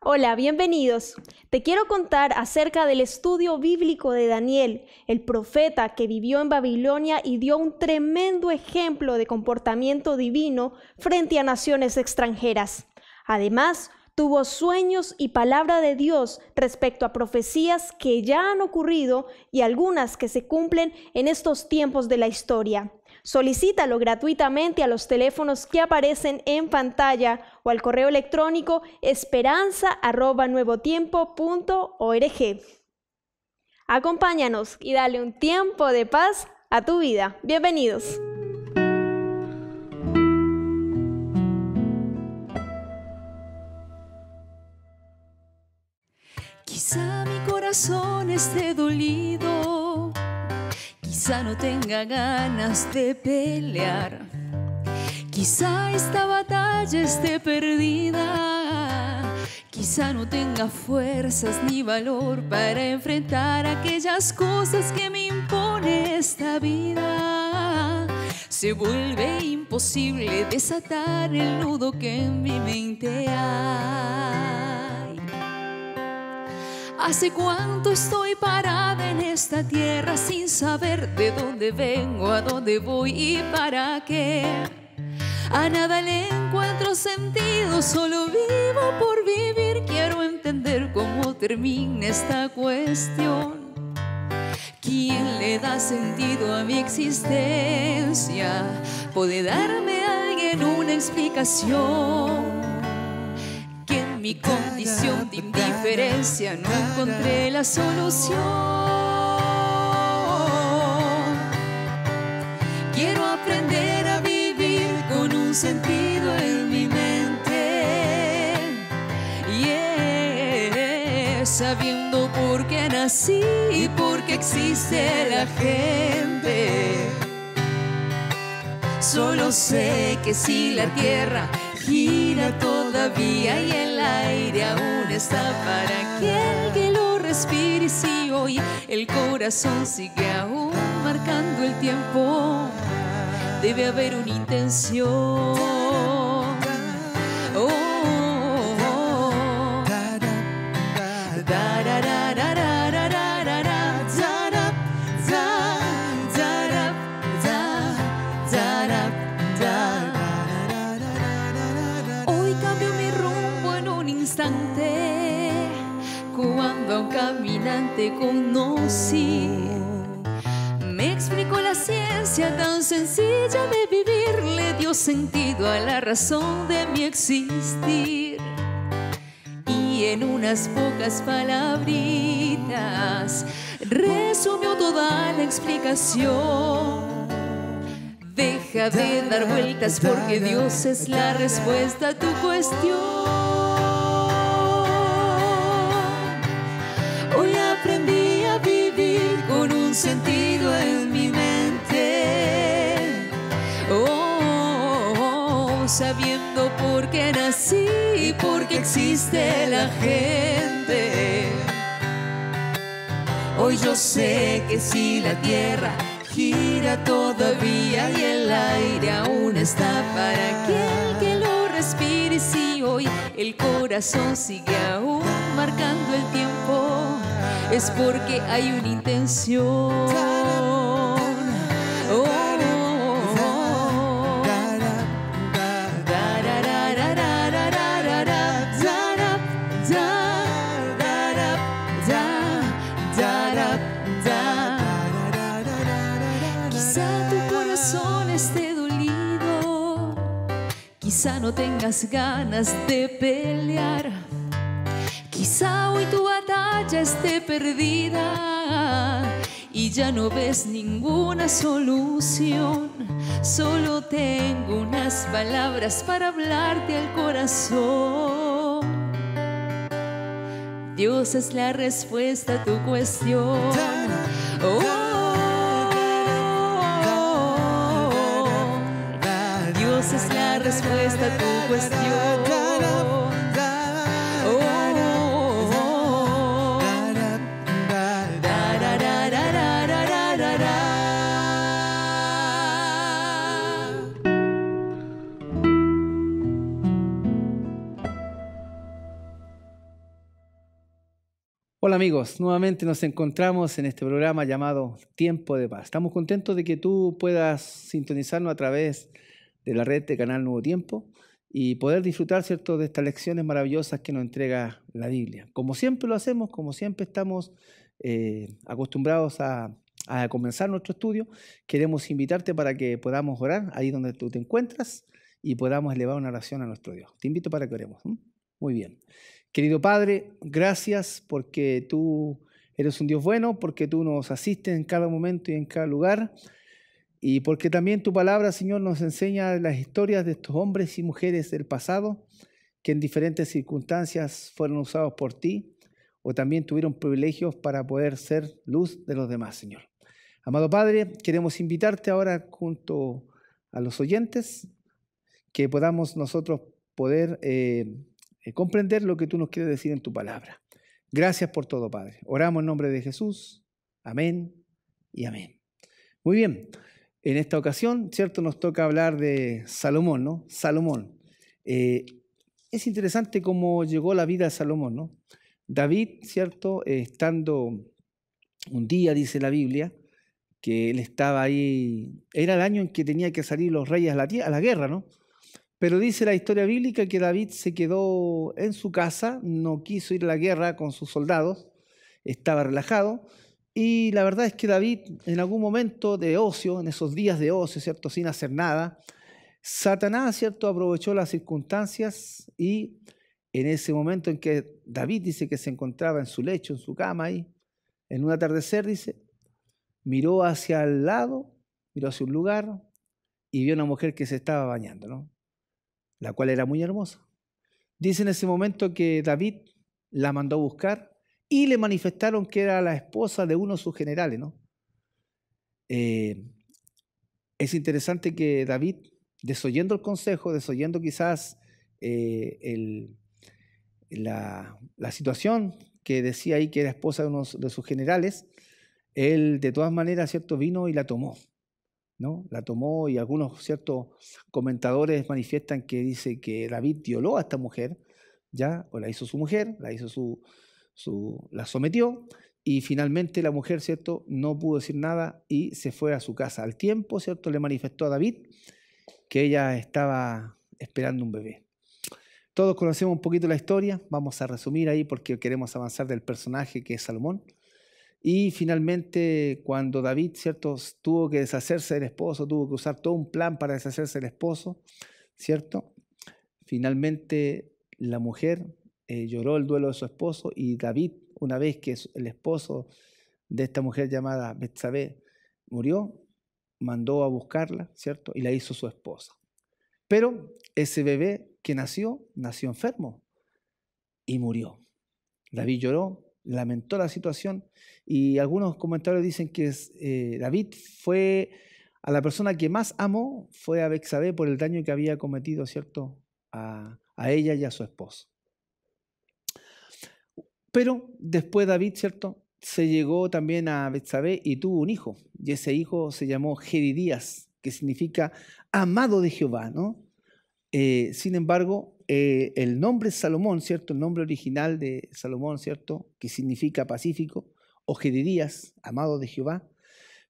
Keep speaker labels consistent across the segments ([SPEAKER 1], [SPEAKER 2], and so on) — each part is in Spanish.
[SPEAKER 1] Hola, bienvenidos. Te quiero contar acerca del estudio bíblico de Daniel, el profeta que vivió en Babilonia y dio un tremendo ejemplo de comportamiento divino frente a naciones extranjeras. Además, tuvo sueños y palabra de Dios respecto a profecías que ya han ocurrido y algunas que se cumplen en estos tiempos de la historia. Solicítalo gratuitamente a los teléfonos que aparecen en pantalla o al correo electrónico esperanza@nuevotiempo.org. Acompáñanos y dale un tiempo de paz a tu vida. Bienvenidos.
[SPEAKER 2] Quizá mi corazón esté dolido, quizá no tenga ganas de pelear, quizá esta batalla esté perdida, quizá no tenga fuerzas ni valor para enfrentar aquellas cosas que me impone esta vida. Se vuelve imposible desatar el nudo que en mi mente hay. ¿Hace cuánto estoy parada en esta tierra sin saber de dónde vengo, a dónde voy y para qué? A nada le encuentro sentido, solo vivo por vivir. Quiero entender cómo termina esta cuestión. ¿Quién le da sentido a mi existencia? ¿Puede darme alguien una explicación? Mi condición de indiferencia no encontré la solución. Quiero aprender a vivir con un sentido en mi mente, sabiendo por qué nací y por qué existe la gente. Solo sé que si la tierra gira todavía y el aire aún está para aquel que lo respire, y si hoy el corazón sigue aún marcando el tiempo, debe haber una intención. Cuando a un caminante conocí, me explicó la ciencia tan sencilla de vivir, le dio sentido a la razón de mi existir, y en unas pocas palabritas resumió toda la explicación. Deja de dar vueltas porque Dios es la respuesta a tu cuestión. Hoy aprendí a vivir con un sentido en mi mente, sabiendo por qué nací y por qué existe la gente. Hoy yo sé que si la tierra gira todavía y el aire aún está para aquel que lo respire, y si hoy el corazón sigue aún marcando el tiempo, es porque hay una intención. Quizá tu corazón esté dolido, quizá no tengas ganas de pelear, quizá hoy tu batalla esté perdida y ya no ves ninguna solución. Solo tengo unas palabras para hablarte al corazón. Dios es la respuesta a tu cuestión. Dios es la respuesta a tu cuestión.
[SPEAKER 3] Hola amigos, nuevamente nos encontramos en este programa llamado Tiempo de Paz. Estamos contentos de que tú puedas sintonizarnos a través de la red de Canal Nuevo Tiempo y poder disfrutar, ¿cierto?, de estas lecciones maravillosas que nos entrega la Biblia. Como siempre lo hacemos, como siempre estamos acostumbrados a comenzar nuestro estudio, queremos invitarte para que podamos orar ahí donde tú te encuentras y podamos elevar una oración a nuestro Dios. Te invito para que oremos. Muy bien. Querido Padre, gracias porque tú eres un Dios bueno, porque tú nos asistes en cada momento y en cada lugar, y porque también tu palabra, Señor, nos enseña las historias de estos hombres y mujeres del pasado que en diferentes circunstancias fueron usados por ti o también tuvieron privilegios para poder ser luz de los demás, Señor. Amado Padre, queremos invitarte ahora junto a los oyentes que podamos nosotros poder comprender lo que tú nos quieres decir en tu palabra. Gracias por todo, Padre. Oramos en nombre de Jesús. Amén y amén. Muy bien. En esta ocasión, ¿cierto?, nos toca hablar de Salomón, ¿no? Salomón. Es interesante cómo llegó la vida de Salomón, ¿no? David, ¿cierto?, estando un día, dice la Biblia, que él estaba ahí, era el año en que tenía que salir los reyes a la guerra, ¿no? Pero dice la historia bíblica que David se quedó en su casa, no quiso ir a la guerra con sus soldados, estaba relajado. Y la verdad es que David, en algún momento de ocio, en esos días de ocio, ¿cierto?, sin hacer nada, Satanás, ¿cierto?, aprovechó las circunstancias y en ese momento en que David dice que se encontraba en su lecho, en su cama ahí, en un atardecer, dice, miró hacia el lado, miró hacia un lugar y vio a una mujer que se estaba bañando, ¿no?, la cual era muy hermosa. Dice en ese momento que David la mandó a buscar y le manifestaron que era la esposa de uno de sus generales, ¿no? Es interesante que David, desoyendo el consejo, desoyendo quizás la situación que decía ahí que era esposa de uno de sus generales, él de todas maneras, ¿cierto?, vino y la tomó, ¿no? La tomó, y algunos ciertos comentadores manifiestan que dice que David violó a esta mujer, ¿ya? O la hizo su mujer, la sometió, y finalmente la mujer, ¿cierto?, no pudo decir nada y se fue a su casa. Al tiempo, ¿cierto?, le manifestó a David que ella estaba esperando un bebé. Todos conocemos un poquito la historia, vamos a resumir ahí porque queremos avanzar del personaje que es Salomón. Y finalmente, cuando David, ¿cierto?, tuvo que deshacerse del esposo, tuvo que usar todo un plan para deshacerse del esposo, ¿cierto? Finalmente la mujer lloró el duelo de su esposo, y David, una vez que el esposo de esta mujer llamada Betsabé murió, mandó a buscarla, ¿cierto?, y la hizo su esposa. Pero ese bebé que nació enfermo y murió. David lloró, lamentó la situación, y algunos comentarios dicen que David fue a la persona que más amó, fue a Betsabé por el daño que había cometido, ¿cierto?, a ella y a su esposo. Pero después David, ¿cierto?, se llegó también a Betsabé y tuvo un hijo, y ese hijo se llamó Jedidías, que significa amado de Jehová, ¿no? Sin embargo, el nombre Salomón, ¿cierto?, el nombre original de Salomón, ¿cierto?, que significa pacífico, o Jedidías, amado de Jehová,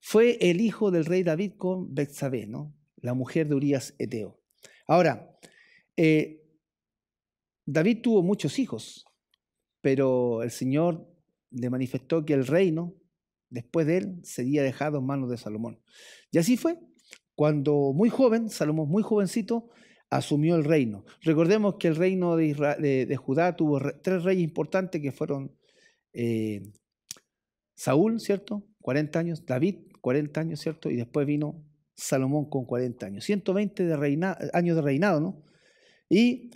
[SPEAKER 3] fue el hijo del rey David con Betsabé, ¿no?, la mujer de Urías Eteo. Ahora, David tuvo muchos hijos, pero el Señor le manifestó que el reino, después de él, sería dejado en manos de Salomón. Y así fue. Cuando muy joven, Salomón muy jovencito, asumió el reino. Recordemos que el reino de Judá tuvo tres reyes importantes que fueron Saúl, ¿cierto?, 40 años, David, 40 años, ¿cierto?, y después vino Salomón con 40 años, 120 años de reinado, ¿no? Y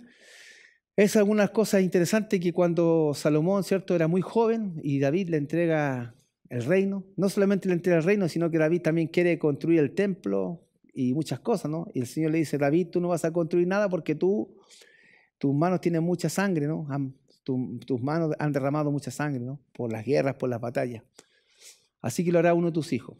[SPEAKER 3] es algunas cosas interesantes que cuando Salomón, ¿cierto?, era muy joven y David le entrega el reino, no solamente le entrega el reino, sino que David también quiere construir el templo y muchas cosas, ¿no? Y el Señor le dice, David, tú no vas a construir nada porque tus manos tienen mucha sangre, ¿no? Tus manos han derramado mucha sangre, ¿no?, por las guerras, por las batallas. Así que lo hará uno de tus hijos.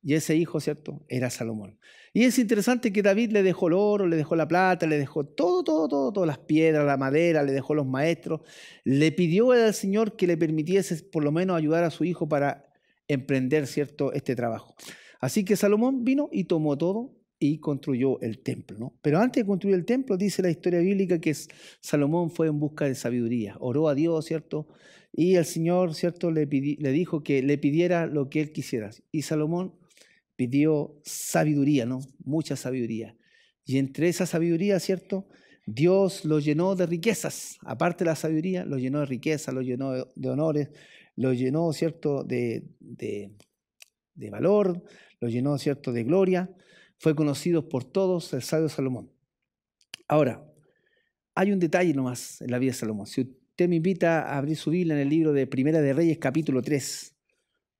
[SPEAKER 3] y ese hijo, ¿cierto?, era Salomón. Y es interesante que David le dejó el oro, le dejó la plata, le dejó todas las piedras, la madera, le dejó los maestros. Le pidió al Señor que le permitiese por lo menos ayudar a su hijo para emprender, ¿cierto?, este trabajo. Así que Salomón vino y tomó todo y construyó el templo, ¿no? Pero antes de construir el templo, dice la historia bíblica que Salomón fue en busca de sabiduría. Oró a Dios, ¿cierto? Y el Señor, ¿cierto?, le dijo que le pidiera lo que él quisiera. Y Salomón pidió sabiduría, ¿no? Mucha sabiduría. Y entre esa sabiduría, ¿cierto?, Dios lo llenó de riquezas. Aparte de la sabiduría, lo llenó de riqueza, lo llenó de honores, lo llenó, ¿cierto?, de valor, lo llenó, ¿cierto?, de gloria. Fue conocido por todos el sabio Salomón. Ahora, hay un detalle nomás en la vida de Salomón. Si usted me invita a abrir su Biblia en el libro de Primera de Reyes, capítulo 3,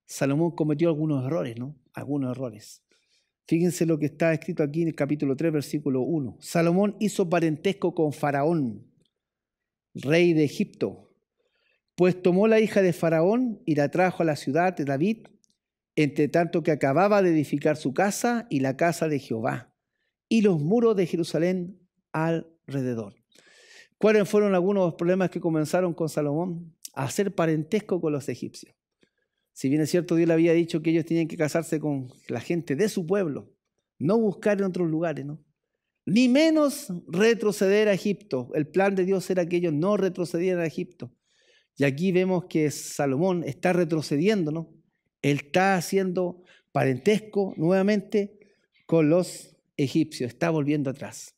[SPEAKER 3] Salomón cometió algunos errores, ¿no? Algunos errores. Fíjense lo que está escrito aquí en el capítulo 3, versículo 1. Salomón hizo parentesco con Faraón, rey de Egipto, pues tomó la hija de Faraón y la trajo a la ciudad de David, entre tanto que acababa de edificar su casa y la casa de Jehová, y los muros de Jerusalén alrededor. ¿Cuáles fueron algunos de los problemas que comenzaron con Salomón? A hacer parentesco con los egipcios. Si bien es cierto, Dios le había dicho que ellos tenían que casarse con la gente de su pueblo, no buscar en otros lugares, ¿no? Ni menos retroceder a Egipto. El plan de Dios era que ellos no retrocedieran a Egipto. Y aquí vemos que Salomón está retrocediendo, ¿no? Él está haciendo parentesco nuevamente con los egipcios, está volviendo atrás.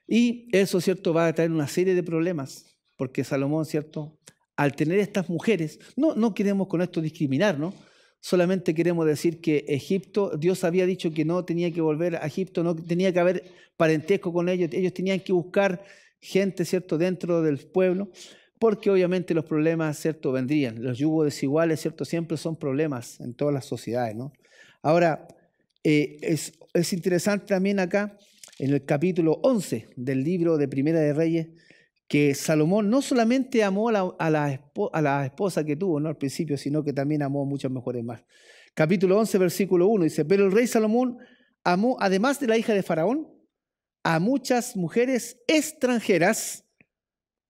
[SPEAKER 3] Y eso, ¿cierto?, va a traer una serie de problemas, porque Salomón, ¿cierto?, al tener estas mujeres, no queremos con esto discriminar, ¿no? Solamente queremos decir que Egipto, Dios había dicho que no tenía que volver a Egipto, no tenía que haber parentesco con ellos tenían que buscar gente, ¿cierto?, dentro del pueblo, porque obviamente los problemas, ¿cierto?, vendrían. Los yugos desiguales, ¿cierto?, siempre son problemas en todas las sociedades, ¿no? Ahora, es interesante también acá, en el capítulo 11 del libro de Primera de Reyes, que Salomón no solamente amó a la esposa que tuvo, ¿no?, al principio, sino que también amó a muchas mujeres más. Capítulo 11, versículo 1, dice, pero el rey Salomón amó, además de la hija de Faraón, a muchas mujeres extranjeras,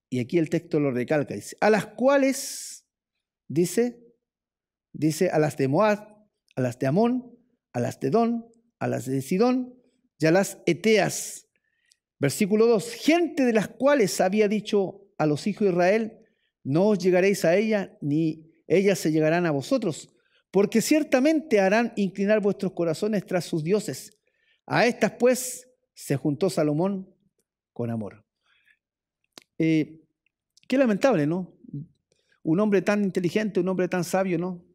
[SPEAKER 3] y aquí el texto lo recalca, dice, a las cuales, dice, a las de Moab, a las de Amón, a las de Edom, a las de Sidón y a las Eteas. Versículo 2, gente de las cuales había dicho a los hijos de Israel, no os llegaréis a ella, ni ellas se llegarán a vosotros, porque ciertamente harán inclinar vuestros corazones tras sus dioses. A estas pues se juntó Salomón con amor. Qué lamentable, ¿no? Un hombre tan inteligente, un hombre tan sabio, ¿no?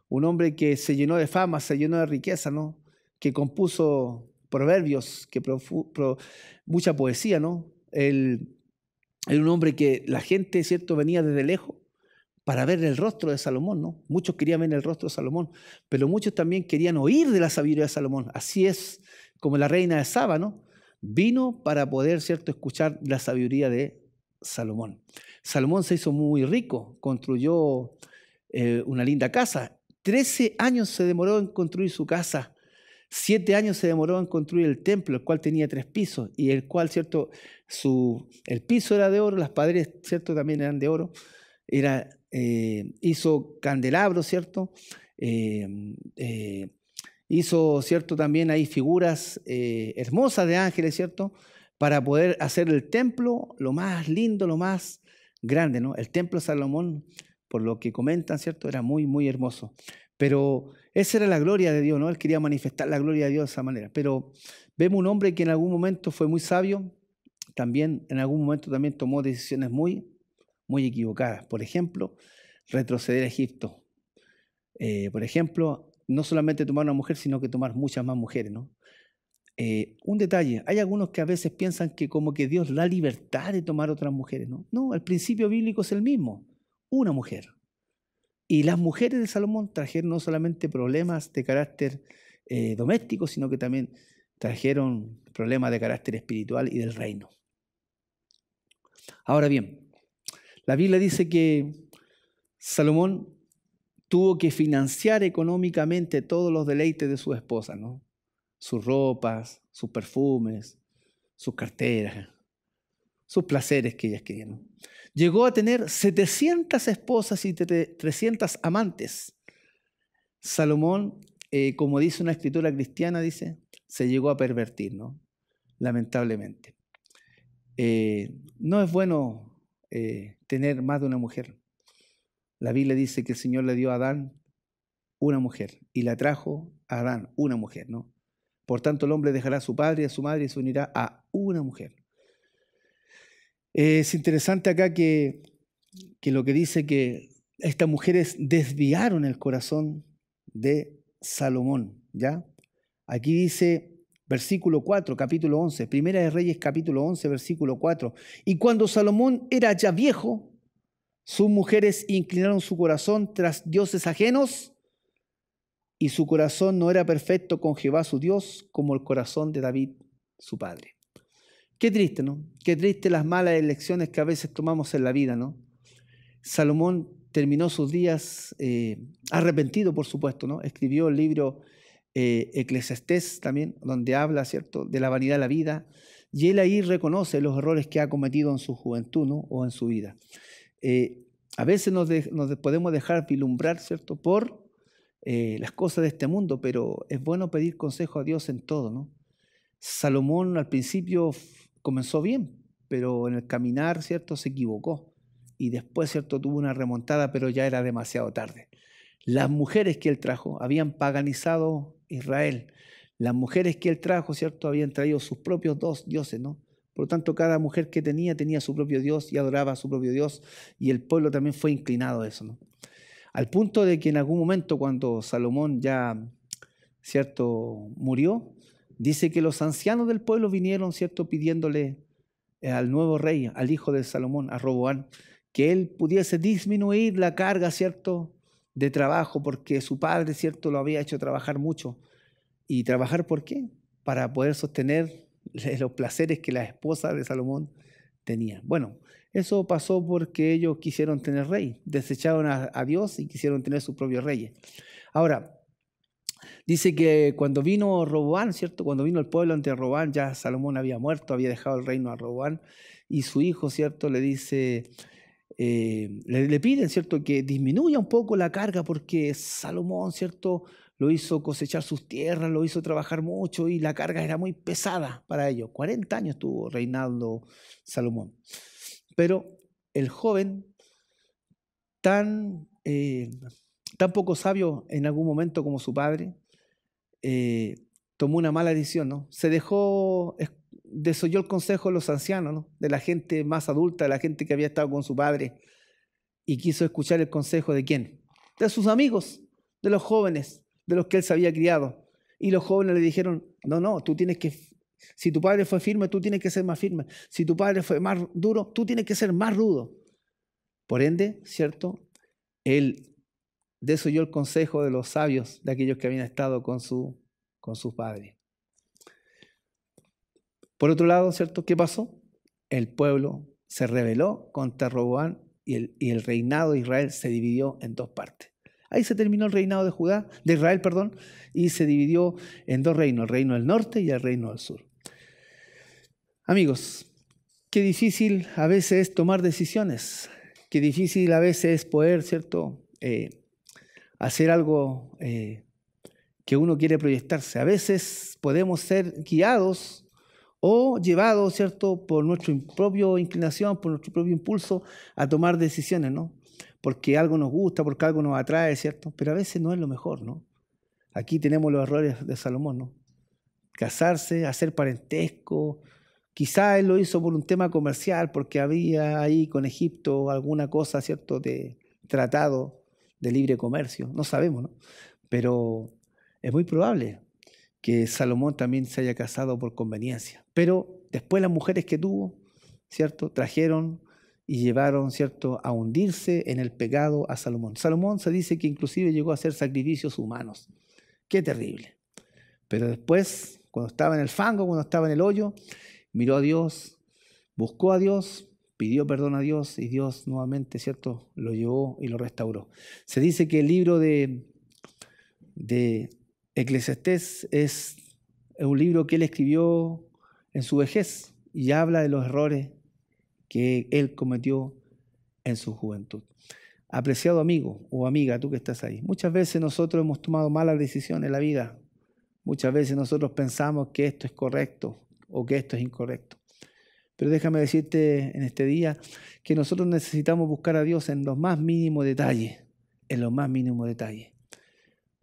[SPEAKER 3] Un hombre que se llenó de fama, se llenó de riqueza, ¿no? Que compuso proverbios, mucha poesía, ¿no? Él era un hombre que la gente, ¿cierto?, venía desde lejos para ver el rostro de Salomón, ¿no? Muchos querían ver el rostro de Salomón, pero muchos también querían oír de la sabiduría de Salomón. Así es como la reina de Saba, ¿no? Vino para poder, ¿cierto?, escuchar la sabiduría de Salomón. Salomón se hizo muy rico, construyó una linda casa. 13 años se demoró en construir su casa. 7 años se demoró en construir el templo, el cual tenía 3 pisos, y el cual, ¿cierto?, el piso era de oro, las paredes, ¿cierto?, también eran de oro. Hizo candelabros, ¿cierto? Hizo, ¿cierto?, también hay figuras hermosas de ángeles, ¿cierto?, para poder hacer el templo lo más lindo, lo más grande, ¿no? El templo de Salomón, por lo que comentan, ¿cierto?, era muy, muy hermoso. Pero esa era la gloria de Dios, ¿no? Él quería manifestar la gloria de Dios de esa manera. Pero vemos un hombre que en algún momento fue muy sabio, también en algún momento también tomó decisiones muy, muy equivocadas. Por ejemplo, retroceder a Egipto. Por ejemplo, no solamente tomar una mujer, sino que tomar muchas más mujeres, ¿no? Un detalle, hay algunos que a veces piensan que como que Dios da libertad de tomar otras mujeres, ¿no? No, el principio bíblico es el mismo, una mujer. Y las mujeres de Salomón trajeron no solamente problemas de carácter doméstico, sino que también trajeron problemas de carácter espiritual y del reino. Ahora bien, la Biblia dice que Salomón tuvo que financiar económicamente todos los deleites de su esposa, ¿no? Sus ropas, sus perfumes, sus carteras, sus placeres que ellas querían, ¿no? Llegó a tener 700 esposas y 300 amantes. Salomón, como dice una escritura cristiana, dice, se llegó a pervertir, ¿no? Lamentablemente. No es bueno tener más de una mujer. La Biblia dice que el Señor le dio a Adán una mujer y la trajo a Adán una mujer, ¿no? Por tanto, el hombre dejará a su padre y a su madre y se unirá a una mujer. Es interesante acá que lo que dice que estas mujeres desviaron el corazón de Salomón, ¿ya? Aquí dice versículo 4, capítulo 11, Primera de Reyes, capítulo 11, versículo 4. Y cuando Salomón era ya viejo, sus mujeres inclinaron su corazón tras dioses ajenos y su corazón no era perfecto con Jehová su Dios como el corazón de David su padre. Qué triste, ¿no? Qué triste las malas elecciones que a veces tomamos en la vida, ¿no? Salomón terminó sus días arrepentido, por supuesto, ¿no? Escribió el libro Eclesiastés también, donde habla, ¿cierto?, de la vanidad de la vida, y él ahí reconoce los errores que ha cometido en su juventud, ¿no?, o en su vida. A veces nos podemos dejar vislumbrar, ¿cierto?, por las cosas de este mundo, pero es bueno pedir consejo a Dios en todo, ¿no? Salomón al principio comenzó bien, pero en el caminar, ¿cierto?, se equivocó. Y después, ¿cierto?, tuvo una remontada, pero ya era demasiado tarde. Las mujeres que él trajo habían paganizado Israel. Las mujeres que él trajo, ¿cierto?, habían traído sus propios dos dioses, ¿no? Por lo tanto, cada mujer que tenía su propio Dios y adoraba a su propio Dios, y el pueblo también fue inclinado a eso, ¿no? Al punto de que en algún momento, cuando Salomón ya, ¿cierto?, murió, dice que los ancianos del pueblo vinieron, ¿cierto?, pidiéndole al nuevo rey, al hijo de Salomón, a Roboam, que él pudiese disminuir la carga, ¿cierto?, de trabajo, porque su padre, ¿cierto?, lo había hecho trabajar mucho. ¿Y trabajar por qué? Para poder sostener los placeres que la esposa de Salomón tenía. Bueno, eso pasó porque ellos quisieron tener rey, desecharon a Dios y quisieron tener sus propios reyes. Ahora, dice que cuando vino Roboam, ¿cierto?, cuando vino el pueblo ante Roboam, ya Salomón había muerto, había dejado el reino a Roboam, y su hijo, ¿cierto?, le dice, le piden, ¿cierto?, que disminuya un poco la carga porque Salomón, ¿cierto?, lo hizo cosechar sus tierras, lo hizo trabajar mucho y la carga era muy pesada para ellos. 40 años estuvo reinando Salomón. Pero el joven, tan poco sabio en algún momento como su padre, tomó una mala decisión, ¿no? Desoyó el consejo de los ancianos, ¿no?, de la gente más adulta, de la gente que había estado con su padre, y quiso escuchar el consejo ¿de quién? De sus amigos, de los jóvenes, de los que él se había criado. Y los jóvenes le dijeron, no, tú tienes que, si tu padre fue firme, tú tienes que ser más firme. Si tu padre fue más duro, tú tienes que ser más rudo. Por ende, ¿cierto?, él desoyó el consejo de los sabios, de aquellos que habían estado con su padre. Por otro lado, ¿cierto?, ¿qué pasó? El pueblo se rebeló contra Roboam y el reinado de Israel se dividió en dos partes. Ahí se terminó el reinado de Israel, y se dividió en dos reinos, el reino del norte y el reino del sur. Amigos, qué difícil a veces es tomar decisiones, qué difícil a veces es poder, ¿cierto?, hacer algo que uno quiere proyectarse. A veces podemos ser guiados o llevados, ¿cierto?, por nuestra propia inclinación, por nuestro propio impulso a tomar decisiones, ¿no? Porque algo nos gusta, porque algo nos atrae, ¿cierto? Pero a veces no es lo mejor, ¿no? Aquí tenemos los errores de Salomón, ¿no? Casarse, hacer parentesco. Quizá él lo hizo por un tema comercial, porque había ahí con Egipto alguna cosa, ¿cierto?, de tratado de libre comercio. No sabemos, ¿no? Pero es muy probable que Salomón también se haya casado por conveniencia. Pero después las mujeres que tuvo, ¿cierto?, trajeron y llevaron, ¿cierto?, a hundirse en el pecado a Salomón. Salomón se dice que inclusive llegó a hacer sacrificios humanos. Qué terrible. Pero después, cuando estaba en el fango, cuando estaba en el hoyo, miró a Dios, buscó a Dios, pidió perdón a Dios y Dios nuevamente, ¿cierto?, lo llevó y lo restauró. Se dice que el libro de Eclesiastés es un libro que él escribió en su vejez y habla de los errores que él cometió en su juventud. Apreciado amigo o amiga, tú que estás ahí, muchas veces nosotros hemos tomado malas decisiones en la vida. Muchas veces nosotros pensamos que esto es correcto o que esto es incorrecto. Pero déjame decirte en este día que nosotros necesitamos buscar a Dios en los más mínimos detalles,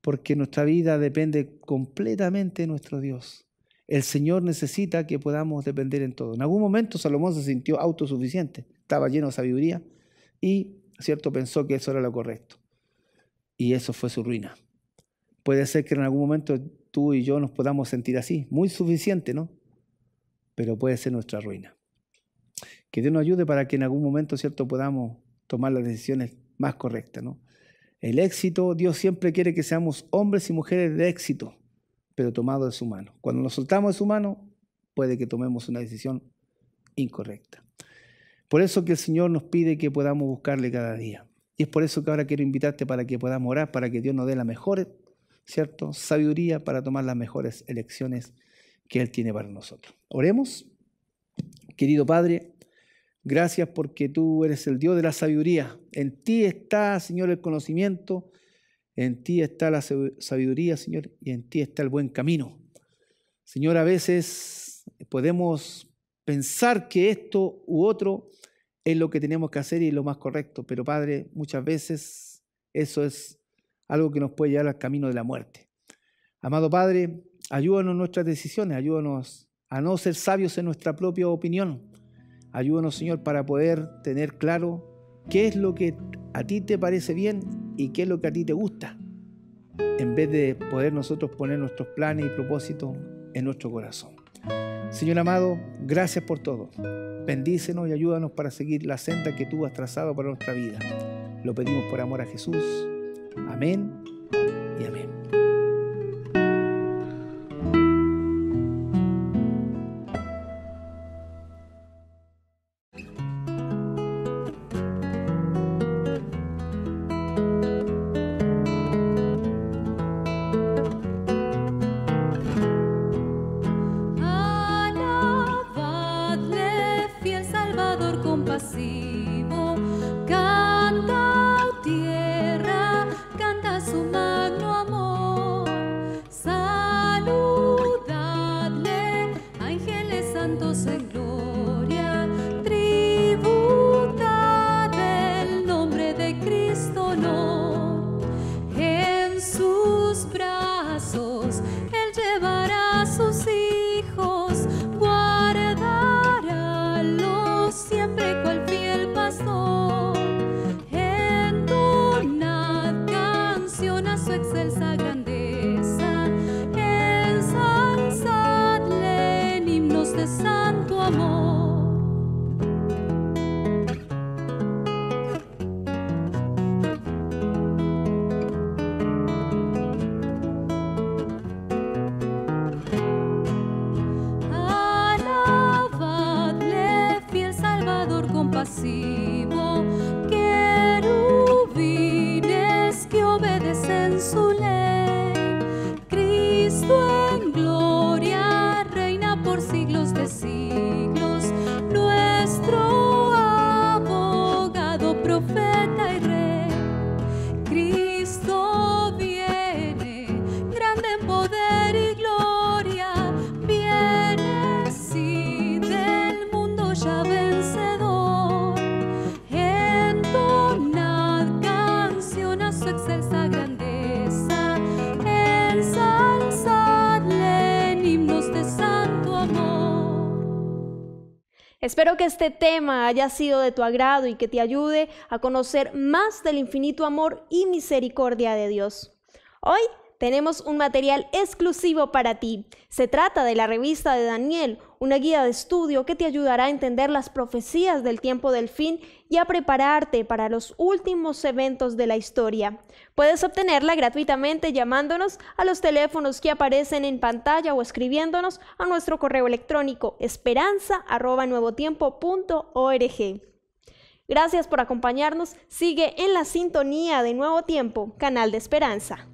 [SPEAKER 3] porque nuestra vida depende completamente de nuestro Dios. El Señor necesita que podamos depender en todo. En algún momento Salomón se sintió autosuficiente, estaba lleno de sabiduría y, ¿cierto?, pensó que eso era lo correcto. Y eso fue su ruina. Puede ser que en algún momento tú y yo nos podamos sentir así, muy suficiente, ¿no? Pero puede ser nuestra ruina. Que Dios nos ayude para que en algún momento, ¿cierto?, podamos tomar las decisiones más correctas, ¿no? El éxito, Dios siempre quiere que seamos hombres y mujeres de éxito, pero tomados de su mano. Cuando nos soltamos de su mano, puede que tomemos una decisión incorrecta. Por eso que el Señor nos pide que podamos buscarle cada día. Y es por eso que ahora quiero invitarte para que podamos orar, para que Dios nos dé la mejor, ¿cierto?, sabiduría para tomar las mejores elecciones que Él tiene para nosotros. Oremos. Querido Padre, gracias porque tú eres el Dios de la sabiduría. En ti está, Señor, el conocimiento, en ti está la sabiduría, Señor, y en ti está el buen camino. Señor, a veces podemos pensar que esto u otro es lo que tenemos que hacer y es lo más correcto, pero Padre, muchas veces eso es algo que nos puede llevar al camino de la muerte. Amado Padre, ayúdanos en nuestras decisiones, ayúdanos a no ser sabios en nuestra propia opinión. Ayúdanos, Señor, para poder tener claro qué es lo que a ti te parece bien y qué es lo que a ti te gusta, en vez de poder nosotros poner nuestros planes y propósitos en nuestro corazón. Señor amado, gracias por todo. Bendícenos y ayúdanos para seguir la senda que tú has trazado para nuestra vida. Lo pedimos por amor a Jesús. Amén y amén.
[SPEAKER 2] Querubines que obedecen su ley, Cristo en gloria reina por siglos de siglos, nuestro abogado, profeta y rey. Cristo viene, grande en poder y gloria, viene sí del mundo ya vencedor. Entonad canción a su excelsa grandeza, ensalzadle en himnos de santo amor.
[SPEAKER 1] Espero que este tema haya sido de tu agrado y que te ayude a conocer más del infinito amor y misericordia de Dios. Hoy tenemos un material exclusivo para ti. Se trata de la revista de Daniel, una guía de estudio que te ayudará a entender las profecías del tiempo del fin y a prepararte para los últimos eventos de la historia. Puedes obtenerla gratuitamente llamándonos a los teléfonos que aparecen en pantalla o escribiéndonos a nuestro correo electrónico esperanza@nuevotiempo.org. Gracias por acompañarnos. Sigue en la sintonía de Nuevo Tiempo, canal de esperanza.